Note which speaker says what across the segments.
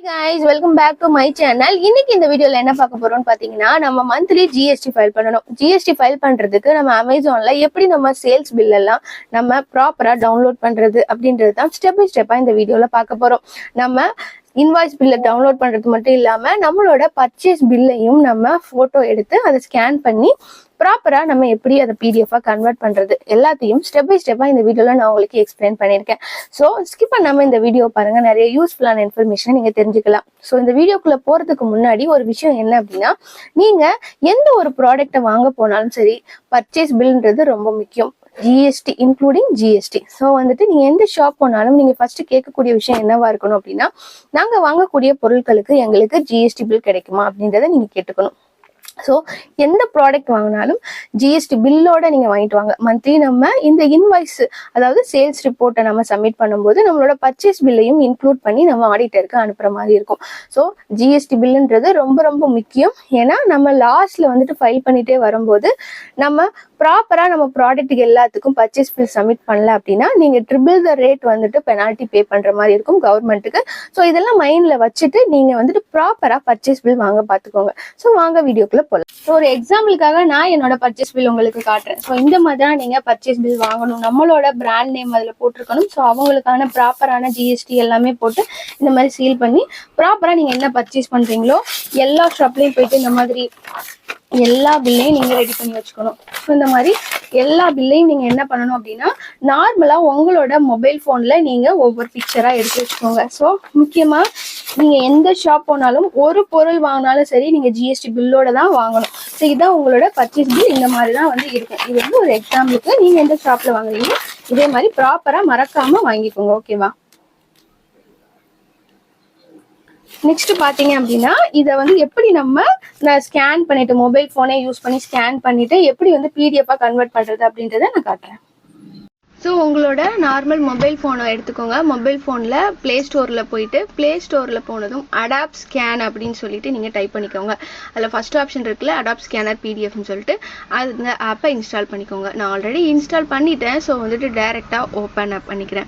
Speaker 1: guys, welcome back to my channel. இன்னைக்கு இந்த வீடியோல என்ன பார்க்க போறோம்னு பாத்தீங்கன்னா நம்ம மந்த்லி ஜிஎஸ்டி ஃபைல் பண்ணணும். ஜிஎஸ்டி ஃபைல் பண்றதுக்கு நம்ம அமேசான்ல எப்படி நம்ம சேல்ஸ் பில் எல்லாம் நம்ம ப்ராப்பரா டவுன்லோட் பண்றது அப்படின்றது தான் ஸ்டெப் பை ஸ்டெப்பா இந்த வீடியோல பார்க்க போறோம். நம்ம இன்வாய்ஸ் பில்ல டவுன்லோட் பண்றது மட்டும் இல்லாம நம்மளோட பர்ச்சேஸ் பில்லையும் நம்ம போட்டோ எடுத்து அதை ஸ்கேன் பண்ணி ப்ராப்பரா நம்ம எப்படி அதை பிடிஎஃபா கன்வெர்ட் பண்றது எல்லாத்தையும் ஸ்டெப் பை ஸ்டெப்பா இந்த வீடியோல நான் உங்களுக்கு எக்ஸ்பிளைன் பண்ணிருக்கேன். ஸோ ஸ்கிப் பண்ணாம இந்த வீடியோ பாருங்க, நிறைய யூஸ்ஃபுல்லான இன்ஃபர்மேஷன் நீங்க தெரிஞ்சுக்கலாம். ஸோ இந்த வீடியோக்குள்ள போறதுக்கு முன்னாடி ஒரு விஷயம் என்ன அப்படின்னா, நீங்க எந்த ஒரு ப்ராடக்ட்டை வாங்க போனாலும் சரி பர்ச்சேஸ் பில்ன்றது ரொம்ப முக்கியம். GST including GST. ஸோ நீங்க எந்த ஷாப் போனாலும் நீங்க ஃபர்ஸ்ட் கேட்கக்கூடிய விஷயம் என்னவா இருக்கணும் அப்படின்னா, நாங்க வாங்கக்கூடிய பொருட்களுக்கு எங்களுக்கு ஜிஎஸ்டி பில் கிடைக்குமா அப்படின்றத நீங்க கேட்டுக்கணும். ஸோ எந்த ப்ராடக்ட் வாங்கினாலும் ஜிஎஸ்டி பில்லோட நீங்க வாங்கிட்டு வாங்க. மந்த்லி நம்ம இந்த இன்வாய்ஸ் அதாவது சேல்ஸ் ரிப்போர்ட்டை நம்ம சப்மிட் பண்ணும்போது நம்மளோட பர்ச்சேஸ் பில்லையும் இன்க்ளூட் பண்ணி நம்ம ஆடிட்டருக்கு அனுப்புற மாதிரி இருக்கும். ஸோ ஜிஎஸ்டி பில்லுன்றது ரொம்ப ரொம்ப முக்கியம். ஏன்னா நம்ம லாஸ்ட்ல ஃபைல் பண்ணிட்டே வரும்போது நம்ம ப்ராப்பரா நம்ம ப்ராடக்ட்டுக்கு எல்லாத்துக்கும் பர்ச்சேஸ் பில் சப்மிட் பண்ணல அப்படின்னா நீங்க ட்ரிபிள் த ரேட் பெனால்ட்டி பே பண்ற மாதிரி இருக்கும் கவர்மெண்ட்டுக்கு. ஸோ இதெல்லாம் மைண்ட்ல வச்சுட்டு நீங்க ப்ராப்பரா பர்ச்சேஸ் பில் வாங்க பாத்துக்கோங்க. ஸோ வாங்க வீடியோக்குள்ள போகலாம். ஸோ ஒரு எக்ஸாம்பிளுக்காக நான் என்னோட பர்ச்சேஸ் பில் உங்களுக்கு காட்டுறேன். ஸோ இந்த மாதிரி தான் நீங்க பர்ச்சேஸ் பில் வாங்கணும். நம்மளோட பிராண்ட் நேம் அதுல போட்டிருக்கணும். ஸோ அவங்களுக்கான ப்ராப்பரான ஜிஎஸ்டி எல்லாமே போட்டு இந்த மாதிரி சீல் பண்ணி ப்ராப்பரா நீங்க என்ன பர்ச்சேஸ் பண்றீங்களோ எல்லா ஷாப்லயும் போயிட்டு இந்த மாதிரி எல்லா பில்லையும் நீங்க ரெடி பண்ணி வச்சுக்கணும். ஸோ இந்த மாதிரி எல்லா பில்லையும் நீங்க என்ன பண்ணணும் அப்படின்னா, நார்மலா உங்களோட மொபைல் போன்ல நீங்க ஒவ்வொரு பிக்சரா எடுத்து வச்சுக்கோங்க. ஸோ முக்கியமா நீங்க எந்த ஷாப் போனாலும் ஒரு பொருள் வாங்கினாலும் சரி நீங்க ஜிஎஸ்டி பில்லோட தான் வாங்கணும். ஸோ இதுதான் உங்களோட பர்ச்சேஸ் பில். இந்த மாதிரி தான் இருக்கும். இது ஒரு எக்ஸாம்பிளுக்கு நீங்க எந்த ஷாப்ல வாங்குறீங்க இதே மாதிரி ப்ராப்பரா மறக்காம வாங்கிக்கோங்க. ஓகேவா? நெக்ஸ்ட் பாத்தீங்க அப்படின்னா இதை எப்படி நம்ம ஸ்கேன் பண்ணிட்டு மொபைல் போனே யூஸ் பண்ணி ஸ்கேன் பண்ணிட்டு எப்படி பிடிஎஃபா கன்வெர்ட் பண்றது அப்படின்றத நான் காட்டுறேன். ஸோ உங்களோட நார்மல் மொபைல் ஃபோனை எடுத்துக்கோங்க. மொபைல் ஃபோனில் ப்ளே ஸ்டோரில் போயிட்டு ப்ளே ஸ்டோரில் போனதும் அடாப் ஸ்கேன் அப்படின்னு சொல்லிட்டு நீங்கள் டைப் பண்ணிக்கோங்க. அதில் ஃபர்ஸ்ட் ஆப்ஷன் இருக்குல்ல அடாப் ஸ்கேனர் பிடிஎஃப்னு சொல்லிட்டு அந்த ஆப்பை இன்ஸ்டால் பண்ணிக்கோங்க. நான் ஆல்ரெடி இன்ஸ்டால் பண்ணிட்டேன். ஸோ டேரெக்டாக ஓப்பன் அப் பண்ணிக்கிறேன்.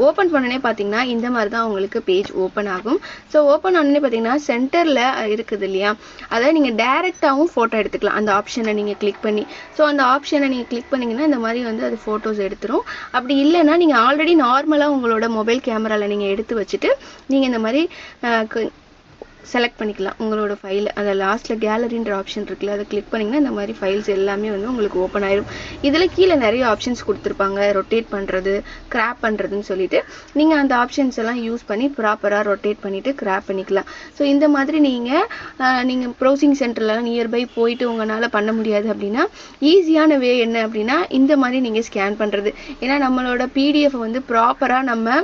Speaker 1: ஓப்பன் பண்ணனே பார்த்தீங்கன்னா இந்த மாதிரி தான் உங்களுக்கு பேஜ் ஓப்பன் ஆகும். ஸோ ஓப்பன் ஆனே பார்த்தீங்கன்னா சென்டரில் இருக்குது இல்லையா, அதை நீங்கள் டேரெக்டாகவும் ஃபோட்டோ எடுத்துக்கலாம். அந்த ஆப்ஷனை நீங்கள் கிளிக் பண்ணி ஸோ அந்த ஆப்ஷனை நீங்கள் கிளிக் பண்ணிங்கன்னா இந்த மாதிரி அது ஃபோட்டோஸ் எடுத்துரும். அப்படி இல்லைன்னா நீங்க ஆல்ரெடி நார்மலா உங்களோட மொபைல் கேமரால நீங்க எடுத்து வச்சுட்டு நீங்க இந்த மாதிரி செலக்ட் பண்ணிக்கலாம் உங்களோட ஃபைல். அதை லாஸ்ட்ல கேலரின்ற ஆப்ஷன் இருக்குல்ல, அதை கிளிக் பண்ணீங்கன்னா இந்த மாதிரி ஃபைல்ஸ் எல்லாமே உங்களுக்கு ஓப்பன் ஆயிரும். இதுல கீழே நிறைய ஆப்ஷன்ஸ் கொடுத்துருப்பாங்க, ரொட்டேட் பண்றது, கிராப் பண்றதுன்னு சொல்லிட்டு நீங்க அந்த ஆப்ஷன்ஸ் எல்லாம் யூஸ் பண்ணி ப்ராப்பரா ரொட்டேட் பண்ணிட்டு கிராப் பண்ணிக்கலாம். ஸோ இந்த மாதிரி நீங்க ப்ரௌசிங் சென்டர்ல நியர்பை போயிட்டு உங்களால பண்ண முடியாது அப்படின்னா ஈஸியான வே என்ன அப்படின்னா இந்த மாதிரி நீங்க ஸ்கேன் பண்றது. ஏன்னா நம்மளோட பிடிஎஃப் ப்ராப்பரா நம்ம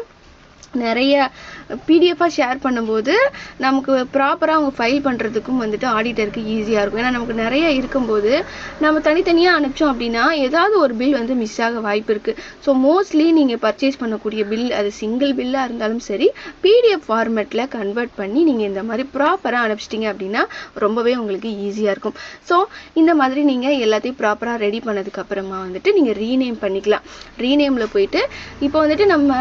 Speaker 1: நிறைய பிடிஎஃபா ஷேர் பண்ணும்போது நமக்கு ப்ராப்பரா அவங்க ஃபைல் பண்றதுக்கும் ஆடிட்டருக்கு ஈஸியா இருக்கும். ஏன்னா நமக்கு நிறைய இருக்கும்போது நம்ம தனித்தனியா அனுப்பிச்சோம் அப்படின்னா ஏதாவது ஒரு பில் மிஸ் ஆக வாய்ப்பு இருக்கு. ஸோ மோஸ்ட்லி நீங்க பர்ச்சேஸ் பண்ணக்கூடிய பில் அது சிங்கிள் பில்லா இருந்தாலும் சரி பிடிஎஃப் ஃபார்மேட்ல கன்வெர்ட் பண்ணி நீங்க இந்த மாதிரி ப்ராப்பரா அனுப்பிச்சிட்டீங்க அப்படின்னா ரொம்பவே உங்களுக்கு ஈஸியா இருக்கும். ஸோ இந்த மாதிரி நீங்க எல்லாத்தையும் ப்ராப்பரா ரெடி பண்ணதுக்கு அப்புறமா நீங்க ரீநேம் பண்ணிக்கலாம். ரீநேம்ல போயிட்டு இப்போ நம்ம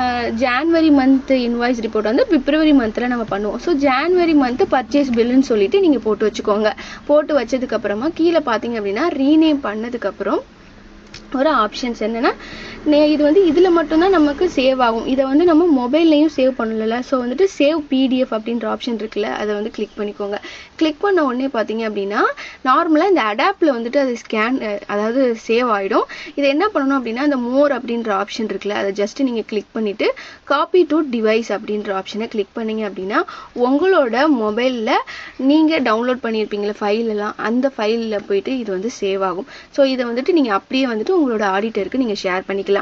Speaker 1: ஜான்வரி மந்த் இன்வாய்ஸ் ரிப்போர்ட் பிப்ரவரி மந்த்ல நம்ம பண்ணுவோம். ஸோ ஜான்வரி மந்த் பர்ச்சேஸ் பில்லுன்னு சொல்லிட்டு நீங்க போட்டு வச்சுக்கோங்க. போட்டு வச்சதுக்கு அப்புறமா கீழே பாத்தீங்க அப்படின்னா ரீநேம் பண்ணதுக்கு அப்புறம் ஒரு ஆப்ஷன்ஸ் என்னன்னா இது இதுல மட்டும்தான் நமக்கு சேவ் ஆகும். இதை நம்ம மொபைல்லையும் சேவ் பண்ணல. ஸோ சேவ் பிடிஎஃப் அப்படின்ற ஆப்ஷன் இருக்குல்ல, அதை கிளிக் பண்ணிக்கோங்க. கிளிக் பண்ண உடனே பார்த்தீங்க அப்படின்னா நார்மலாக இந்த அடாப்ல அது ஸ்கேன் அதாவது சேவ் ஆகிடும். இதை என்ன பண்ணணும் அப்படின்னா அந்த மோர் அப்படின்ற ஆப்ஷன் இருக்குல்ல, அதை ஜஸ்ட் நீங்கள் கிளிக் பண்ணிட்டு காப்பி டு டிவைஸ் அப்படின்ற ஆப்ஷனை கிளிக் பண்ணீங்க அப்படின்னா உங்களோட மொபைலில் நீங்கள் டவுன்லோட் பண்ணியிருப்பீங்களா ஃபைல் எல்லாம், அந்த ஃபைலில் போயிட்டு இது சேவ் ஆகும். ஸோ இதை நீங்கள் அப்படியே உங்களோட ஆடிட்டருக்கு நீங்கள் ஷேர் பண்ணிக்கலாம்.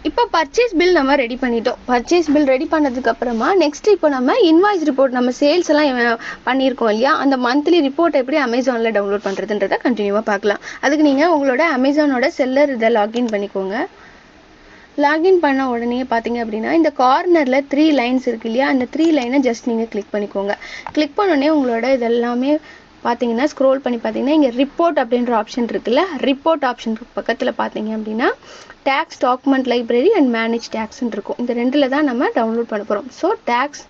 Speaker 1: இப்போ பர்ச்சேஸ் பில் நம்ம ரெடி பண்ணிட்டோம். பர்ச்சேஸ் பில் ரெடி பண்ணதுக்கு அப்புறமா நெக்ஸ்ட் இப்போ நம்ம இன்வாய்ஸ் ரிப்போர்ட் நம்ம சேல்ஸ் எல்லாம் பண்ணியிருக்கோம் இல்லையா, அந்த மந்த்லி ரிப்போர்ட் எப்படி அமேசான்ல டவுன்லோட் பண்றதுன்றதை கண்டினியூவா பார்க்கலாம். அதுக்கு நீங்க உங்களோட அமேசானோட செல்லர் இதை லாகின் பண்ணிக்கோங்க. லாகின் பண்ண உடனே பார்த்தீங்க அப்படின்னா இந்த கார்னர்ல 3 லைன்ஸ் இருக்கு இல்லையா, அந்த 3 லைனை ஜஸ்ட் நீங்க கிளிக் பண்ணிக்கோங்க. கிளிக் பண்ண உடனே உங்களோட இதெல்லாமே பார்த்தீங்கன்னா ஸ்க்ரோல் பண்ணி பார்த்தீங்கன்னா இங்கே ரிப்போர்ட் அப்படின்ற ஆப்ஷன் இருக்குல்ல, ரிப்போர்ட் ஆப்ஷன் பக்கத்தில் பார்த்தீங்க அப்படின்னா tags document library and manage டேக்ஸ்ன்னு இருக்கும். இந்த ரெண்டில் தான் நம்ம டவுன்லோட் பண்ண போகிறோம். ஸோ டேக்ஸ்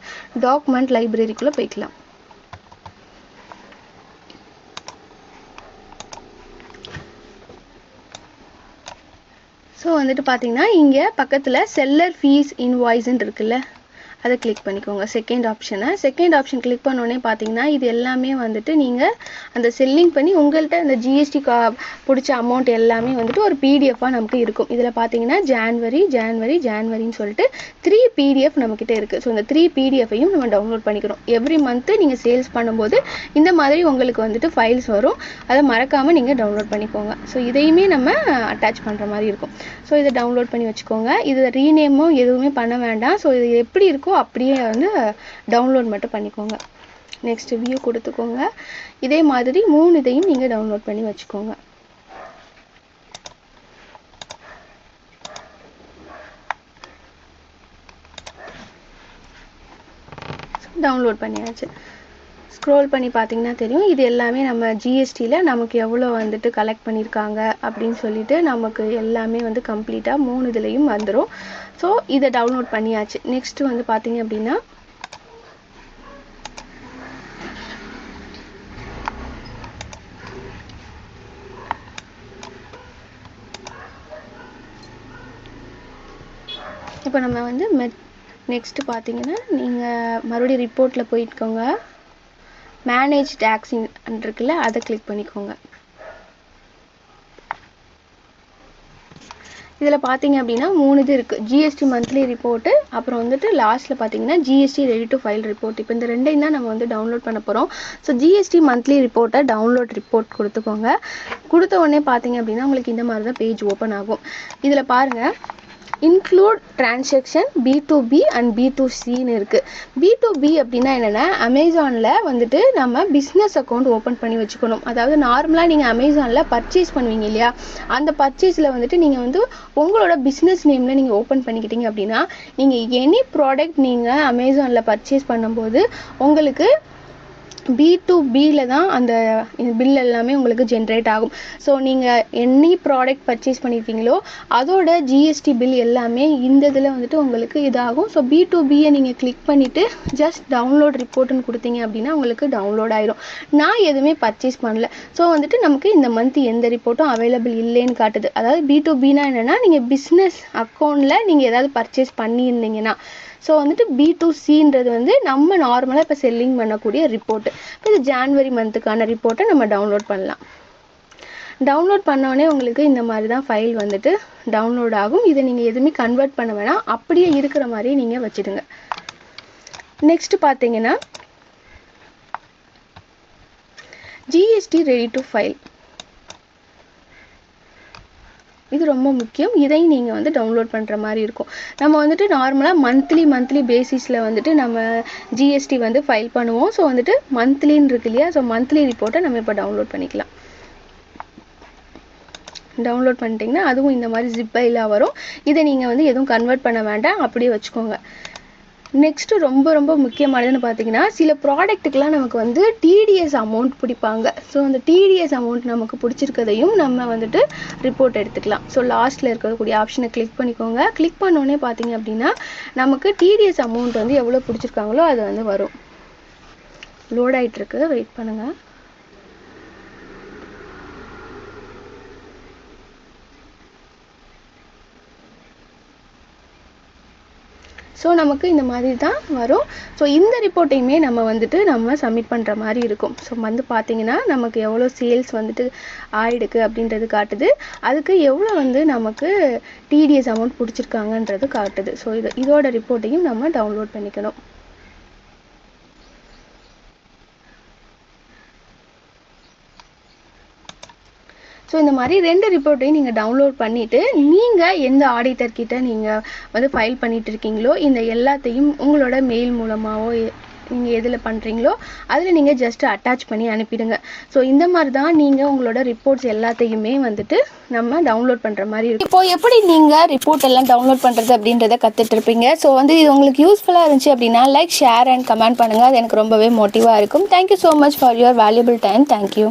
Speaker 1: டாக்குமெண்ட் லைப்ரரிக்குள்ளே போய்க்கலாம். ஸோ வந்துட்டு பார்த்தீங்கன்னா இங்கே பக்கத்தில் செல்லர் ஃபீஸ் இன்வாய்ஸ்ன்னு இருக்குல்ல, அதை கிளிக் பண்ணிக்கோங்க. செகண்ட் ஆப்ஷன் கிளிக் பண்ணோடனே பார்த்தீங்கன்னா இது எல்லாமே வந்துட்டு நீங்கள் அந்த செல்லிங் பண்ணி உங்கள்கிட்ட அந்த ஜிஎஸ்டி பிடிச்ச அமௌண்ட் எல்லாமே வந்துட்டு ஒரு பிடிஎஃபாக நமக்கு இருக்கும். இதில் பார்த்தீங்கன்னா ஜான்வரின்னு சொல்லிட்டு 3 பிடிஎஃப் நம்மக்கிட்ட இருக்குது. ஸோ இந்த 3 பிடிஎஃபையும் நம்ம டவுன்லோட் பண்ணிக்கிறோம். எவ்ரி மந்த்து நீங்கள் சேல்ஸ் பண்ணும்போது இந்த மாதிரி உங்களுக்கு வந்துட்டு ஃபைல்ஸ் வரும். அதை மறக்காமல் நீங்கள் டவுன்லோட் பண்ணிக்கோங்க. ஸோ இதையுமே நம்ம அட்டாச் பண்ணுற மாதிரி இருக்கும். ஸோ இதை டவுன்லோட் பண்ணி வச்சுக்கோங்க. இது ரீநேமும் எதுவுமே பண்ண வேண்டாம். ஸோ இது எப்படி இருக்கோ அப்படியே வந்து டவுன்லோட் மட்டும் பண்ணிக்கோங்க. நெக்ஸ்ட் வியூ கொடுத்துக்கோங்க. இதே மாதிரி 3 இதையும் நீங்கள் டவுன்லோட் பண்ணி வச்சுக்கோங்க. டவுன்லோட் பண்ணியாச்சு. ஸ்க்ரோல் பண்ணி பார்த்தீங்கன்னா தெரியும், இது எல்லாமே நம்ம ஜிஎஸ்டியில் நமக்கு எவ்வளோ வந்துட்டு கலெக்ட் பண்ணியிருக்காங்க அப்படின்னு சொல்லிட்டு நமக்கு எல்லாமே வந்து கம்ப்ளீட்டாக 3 இதுலேயும் வந்துடும். ஸோ இதை டவுன்லோட் பண்ணியாச்சு. நெக்ஸ்ட் வந்து பார்த்தீங்க அப்படின்னா இப்போ நம்ம வந்து நெக்ஸ்ட் பார்த்தீங்கன்னா நீங்கள் மறுபடியும் ரிப்போர்ட்டில் போயிட்டுக்கோங்க. மேனேஜ் டேக்ஸிங் இருக்குல்ல, அதை கிளிக் பண்ணிக்கோங்க. இதில் பார்த்தீங்க அப்படின்னா 3 இது இருக்குது. ஜிஎஸ்டி மந்த்லி ரிப்போர்ட்டு, அப்புறம் வந்துட்டு லாஸ்ட்டில் பார்த்தீங்கன்னா GST ready to file report. இப்போ இந்த ரெண்டையும் தான் நம்ம வந்து டவுன்லோட் பண்ண போகிறோம். ஸோ ஜிஎஸ்டி மந்த்லி ரிப்போர்ட்டை டவுன்லோட் ரிப்போர்ட் கொடுத்துக்கோங்க. கொடுத்த உடனே பார்த்தீங்க அப்படின்னா உங்களுக்கு இந்த மாதிரி தான் பேஜ் ஓப்பன் ஆகும். இதில் பாருங்கள், இன்க்ளூட் டிரான்சாக்ஷன் B2B அண்ட் B2Cன்னு இருக்குது. B2B அப்படின்னா என்னென்னா, அமேசானில் வந்துட்டு நம்ம பிஸ்னஸ் அக்கௌண்ட் ஓப்பன் பண்ணி வச்சுக்கணும். அதாவது நார்மலாக நீங்கள் அமேசானில் பர்ச்சேஸ் பண்ணுவீங்க இல்லையா, அந்த பர்ச்சேஸில் வந்துட்டு நீங்கள் வந்து உங்களோட பிஸ்னஸ் நேமில் நீங்கள் ஓப்பன் பண்ணிக்கிட்டீங்க அப்படின்னா நீங்கள் எனி ப்ராடக்ட் நீங்கள் அமேசானில் பர்ச்சேஸ் பண்ணும்போது உங்களுக்கு B2Bல தான் அந்த பில் எல்லாமே உங்களுக்கு ஜென்ரேட் ஆகும். ஸோ நீங்கள் எனி ப்ராடக்ட் பர்ச்சேஸ் பண்ணியிருக்கீங்களோ அதோட ஜிஎஸ்டி பில் எல்லாமே இந்த இதில் வந்துட்டு உங்களுக்கு இதாகும். ஸோ B2Bயை நீங்கள் கிளிக் பண்ணிவிட்டு ஜஸ்ட் டவுன்லோட் ரிப்போர்ட்டுன்னு கொடுத்தீங்க அப்படின்னா உங்களுக்கு டவுன்லோட் ஆயிரும். நான் எதுவுமே பர்ச்சேஸ் பண்ணல. ஸோ வந்துட்டு நமக்கு இந்த மந்த் எந்த ரிப்போர்ட்டும் அவைலபிள் இல்லைன்னு காட்டுது. அதாவது B2Bனா என்னென்னா, நீங்கள் பிஸ்னஸ் அக்கௌண்ட்டில் நீங்கள் ஏதாவது பர்ச்சேஸ் பண்ணியிருந்தீங்கன்னா. ஸோ வந்துட்டு B2Cன்றது வந்து நம்ம நார்மலாக இப்போ செல்லிங் பண்ணக்கூடிய ரிப்போர்ட்டு. இப்போ இது ஜான்வரி மந்த்துக்கான ரிப்போர்ட்டை நம்ம டவுன்லோட் பண்ணலாம். டவுன்லோட் பண்ணோடனே உங்களுக்கு இந்த மாதிரி தான் ஃபைல் வந்துட்டு டவுன்லோட் ஆகும். இதை நீங்கள் எதுவுமே கன்வெர்ட் பண்ண வேணாம், அப்படியே இருக்கிற மாதிரியே நீங்கள் வச்சுடுங்க. நெக்ஸ்ட் பார்த்தீங்கன்னா ஜிஎஸ்டி ரெடி டு ஃபைல், இது ரொம்ப முக்கியம். இதையும் நீங்கள் வந்து டவுன்லோட் பண்ணுற மாதிரி இருக்கும். நம்ம வந்துட்டு நார்மலாக மந்த்லி பேசிஸில் வந்துட்டு நம்ம ஜிஎஸ்டி வந்து ஃபைல் பண்ணுவோம். ஸோ வந்துட்டு மந்த்லின்னு இருக்கு இல்லையா, ஸோ மந்த்லி ரிப்போர்ட்டை நம்ம இப்போ டவுன்லோட் பண்ணிக்கலாம். டவுன்லோட் பண்ணிட்டீங்கன்னா அதுவும் இந்த மாதிரி ஜிப் ஃபைலாக வரும். இதை நீங்கள் வந்து எதுவும் கன்வெர்ட் பண்ண வேண்டாம், அப்படியே வச்சுக்கோங்க. நெக்ஸ்ட்டு ரொம்ப முக்கியமானதுன்னு பார்த்தீங்கன்னா, சில ப்ராடக்ட்டுக்கெலாம் நமக்கு வந்து டிடிஎஸ் அமௌண்ட் பிடிப்பாங்க. ஸோ அந்த டிடிஎஸ் அமௌண்ட் நமக்கு பிடிச்சிருக்கதையும் நம்ம வந்துட்டு ரிப்போர்ட் எடுத்துக்கலாம். ஸோ லாஸ்ட்டில் இருக்கக்கூடிய ஆப்ஷனை கிளிக் பண்ணிக்கோங்க. கிளிக் பண்ணோடனே பார்த்தீங்க அப்படின்னா நமக்கு டிடிஎஸ் அமௌண்ட் வந்து எவ்வளோ பிடிச்சிருக்காங்களோ அது வந்து வரும். லோட் ஆகிட்டுருக்கு, வெயிட் பண்ணுங்கள். ஸோ நமக்கு இந்த மாதிரி தான் வரும். ஸோ இந்த ரிப்போர்ட்டையுமே நம்ம சப்மிட் பண்ணுற மாதிரி இருக்கும். ஸோ வந்து பார்த்தீங்கன்னா நமக்கு எவ்வளோ சேல்ஸ் வந்துட்டு ஆயிடுக்கு அப்படின்றது காட்டுது. அதுக்கு எவ்வளோ வந்து நமக்கு டிடிஎஸ் அமௌண்ட் பிடிச்சிருக்காங்கன்றது காட்டுது. ஸோ இதோட ரிப்போர்ட்டையும் நம்ம டவுன்லோட் பண்ணிக்கணும். ஸோ இந்த மாதிரி 2 ரிப்போர்ட்டையும் நீங்கள் டவுன்லோட் பண்ணிவிட்டு நீங்கள் எந்த ஆடிட்டர்கிட்ட நீங்கள் வந்து ஃபைல் பண்ணிட்டு இருக்கீங்களோ இந்த எல்லாத்தையும் உங்களோட மெயில் மூலமாகவோ நீங்கள் எதில் பண்ணுறீங்களோ அதில் நீங்கள் ஜஸ்ட் அட்டாச் பண்ணி அனுப்பிடுங்க. ஸோ இந்த மாதிரி தான் நீங்கள் உங்களோட ரிப்போர்ட்ஸ் எல்லாத்தையுமே வந்துட்டு நம்ம டவுன்லோட் பண்ணுற மாதிரி இருக்கும். இப்போ எப்படி நீங்கள் ரிப்போர்ட் எல்லாம் டவுன்லோட் பண்ணுறது அப்படின்றத கற்றுட்டு இருப்பீங்க. ஸோ வந்து இது உங்களுக்கு யூஸ்ஃபுல்லாக இருந்துச்சு அப்படின்னா லைக், ஷேர் அண்ட் கமெண்ட் பண்ணுங்கள். அது எனக்கு ரொம்பவே மோட்டிவாக இருக்கும். Thank you so much for your valuable time. Thank you.